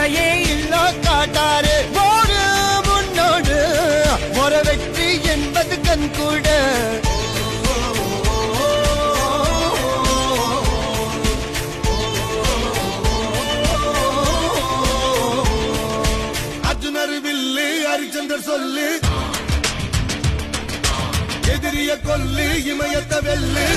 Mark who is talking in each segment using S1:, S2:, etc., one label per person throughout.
S1: பொறுமையே இல்ல காட்டாரு ஒரு முன்னோடு ஒரு வெற்றி என்பது கண் கூட அர்ஜுனர் வில்லு ஹரிச்சந்தர் சொல்லு எதிரிய கொல்லு இமயத்த வெல்லு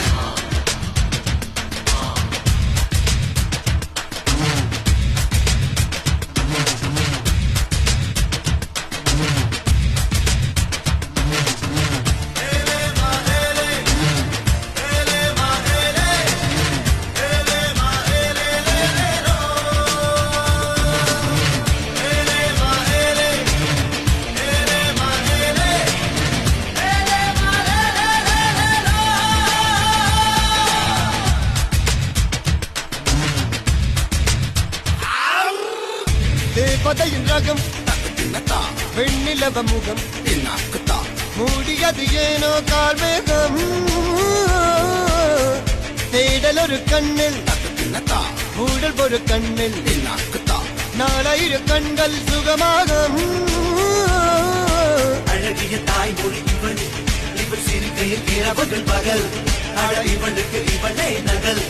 S1: தேவதையின் ரகம் வெண்ணிலவ முகம் மூடியது ஏனோ கார்மேகம் தேடல் ஒரு கண்ணில் மூடல் ஒரு கண்ணில் நாலாயிர கண்கள் சுகமாக
S2: அழகிய தாய்மொழி இவள் இவள் சிரிக்கையில் இரவுகள் பகல் அழ இவளுக்கு இவளே நகல்